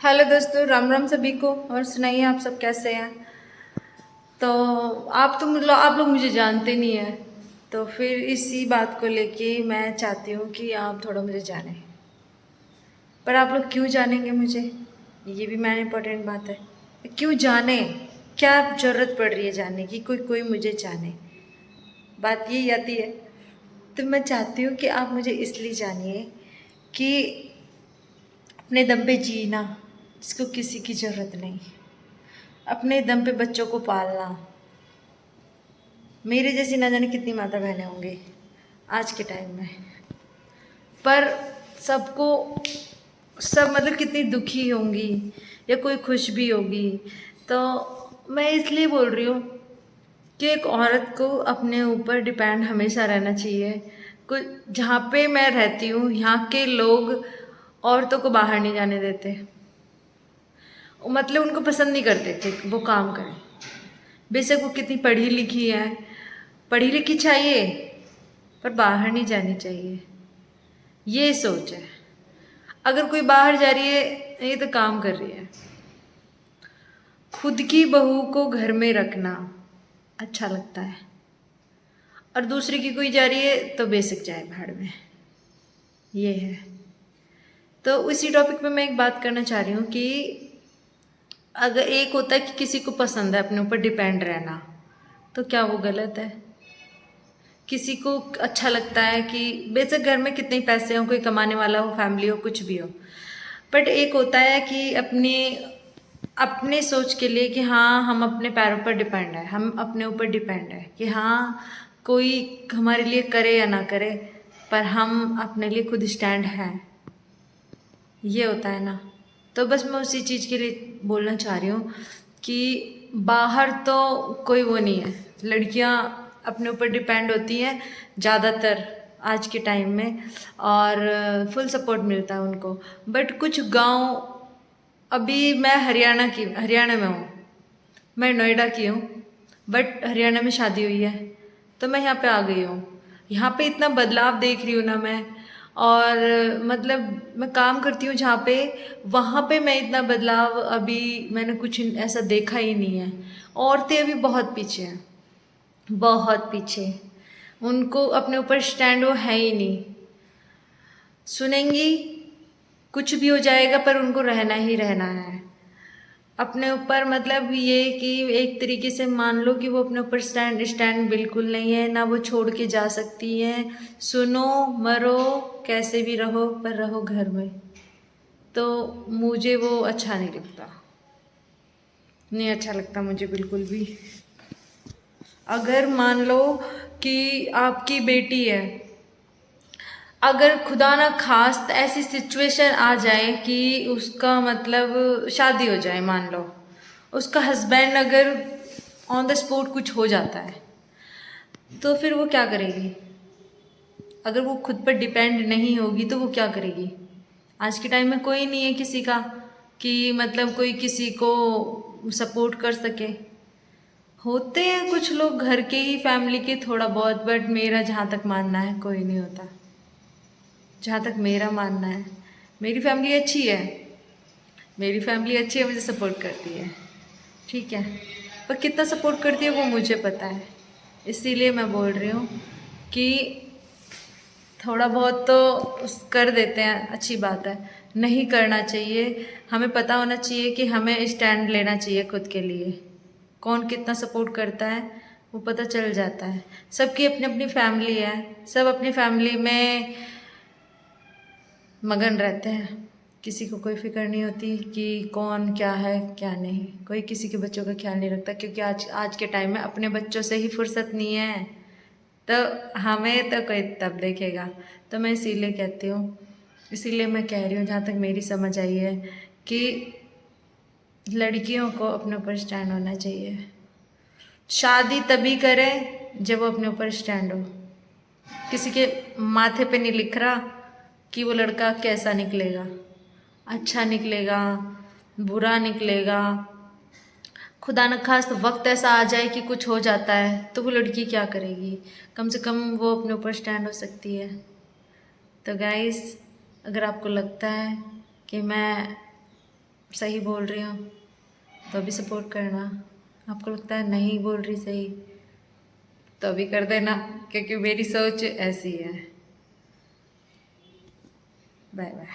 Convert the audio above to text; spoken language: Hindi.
हेलो दोस्तों, राम राम सभी को। और सुनाइए, आप सब कैसे हैं? तो आप लोग मुझे जानते नहीं हैं, तो फिर इसी बात को लेके मैं चाहती हूँ कि आप थोड़ा मुझे जानें। पर आप लोग क्यों जानेंगे मुझे, ये भी मैंने इम्पोर्टेंट बात है। क्यों जाने, क्या ज़रूरत पड़ रही है जानने की? कोई कोई मुझे जाने, बात यही आती है। तो मैं चाहती हूँ कि आप मुझे इसलिए जानिए कि अपने दम पे जीना, जिसको किसी की ज़रूरत नहीं। अपने दम पे बच्चों को पालना। मेरे जैसी ना जाने कितनी माता बहनें होंगी आज के टाइम में, पर सबको सब मतलब कितनी दुखी होंगी या कोई खुश भी होगी। तो मैं इसलिए बोल रही हूँ कि एक औरत को अपने ऊपर डिपेंड हमेशा रहना चाहिए। कुछ जहाँ पे मैं रहती हूँ, यहाँ के लोग औरतों को बाहर नहीं जाने देते। मतलब उनको पसंद नहीं करते थे वो काम करें, बेशक वो कितनी पढ़ी लिखी है। पढ़ी लिखी चाहिए पर बाहर नहीं जानी चाहिए, ये सोच है। अगर कोई बाहर जा रही है, ये तो काम कर रही है। खुद की बहू को घर में रखना अच्छा लगता है, और दूसरी की कोई जा रही है तो बेशक जाए भाड़ में, ये है। तो इसी टॉपिक पे मैं एक बात करना चाह रही हूँ कि अगर एक होता है कि किसी को पसंद है अपने ऊपर डिपेंड रहना, तो क्या वो गलत है? किसी को अच्छा लगता है कि बेशक घर में कितने पैसे हो, कोई कमाने वाला हो, फैमिली हो, कुछ भी हो, बट एक होता है कि अपने अपने सोच के लिए कि हाँ हम अपने पैरों पर डिपेंड है, हम अपने ऊपर डिपेंड है कि हाँ कोई हमारे लिए करे या ना करे, पर हम अपने लिए खुद स्टैंड हैं, ये होता है ना। तो बस मैं उसी चीज़ के लिए बोलना चाह रही हूँ कि बाहर तो कोई वो नहीं है, लड़कियाँ अपने ऊपर डिपेंड होती हैं ज़्यादातर आज के टाइम में, और फुल सपोर्ट मिलता है उनको। बट कुछ गांव, अभी मैं हरियाणा में हूँ, मैं नोएडा की हूँ, बट हरियाणा में शादी हुई है, तो मैं यहाँ पे आ गई हूँ। यहाँ पे इतना बदलाव देख रही हूँ ना मैं, और मतलब मैं काम करती हूँ जहाँ पे, वहाँ पे मैं इतना बदलाव अभी मैंने कुछ ऐसा देखा ही नहीं है। औरतें अभी बहुत पीछे हैं, बहुत पीछे। उनको अपने ऊपर स्टैंड वो है ही नहीं। सुनेंगी कुछ भी हो जाएगा, पर उनको रहना ही रहना है अपने ऊपर। मतलब ये कि एक तरीके से मान लो कि वो अपने ऊपर स्टैंड बिल्कुल नहीं है ना, वो छोड़ के जा सकती हैं। सुनो मरो कैसे भी रहो, पर रहो घर में। तो मुझे वो अच्छा नहीं लगता, नहीं अच्छा लगता मुझे बिल्कुल भी। अगर मान लो कि आपकी बेटी है, अगर खुदा ना खास्त ऐसी सिचुएशन आ जाए कि उसका मतलब शादी हो जाए, मान लो उसका हस्बैंड अगर ऑन द स्पॉट कुछ हो जाता है, तो फिर वो क्या करेगी? अगर वो खुद पर डिपेंड नहीं होगी तो वो क्या करेगी? आज के टाइम में कोई नहीं है किसी का कि मतलब कोई किसी को सपोर्ट कर सके। होते हैं कुछ लोग घर के ही फैमिली के थोड़ा बहुत, बट मेरा जहाँ तक मानना है कोई नहीं होता। जहाँ तक मेरा मानना है, मेरी फैमिली अच्छी है, मेरी फैमिली अच्छी है, मुझे सपोर्ट करती है, ठीक है। पर कितना सपोर्ट करती है वो मुझे पता है, इसीलिए मैं बोल रही हूँ कि थोड़ा बहुत तो कर देते हैं, अच्छी बात है। नहीं करना चाहिए, हमें पता होना चाहिए कि हमें स्टैंड लेना चाहिए खुद के लिए। कौन कितना सपोर्ट करता है वो पता चल जाता है। सबकी अपनी अपनी फैमिली है, सब अपनी फैमिली में मगन रहते हैं, किसी को कोई फिक्र नहीं होती कि कौन क्या है क्या नहीं। कोई किसी के बच्चों का ख्याल नहीं रखता, क्योंकि आज आज के टाइम में अपने बच्चों से ही फुर्सत नहीं है, तो हमें तो कोई तब देखेगा। तो मैं इसीलिए कहती हूँ, इसीलिए मैं कह रही हूँ, जहाँ तक मेरी समझ आई है कि लड़कियों को अपने ऊपर स्टैंड होना चाहिए। शादी तभी करें जब वो अपने ऊपर स्टैंड हो। किसी के माथे पे नहीं लिख रहा कि वो लड़का कैसा निकलेगा, अच्छा निकलेगा, बुरा निकलेगा। खुदा न खास्त वक्त ऐसा आ जाए कि कुछ हो जाता है, तो वो लड़की क्या करेगी? कम से कम वो अपने ऊपर स्टैंड हो सकती है। तो गाइस, अगर आपको लगता है कि मैं सही बोल रही हूँ तो भी सपोर्ट करना, आपको लगता है नहीं बोल रही सही तो भी कर देना, क्योंकि मेरी सोच ऐसी है। Bye bye.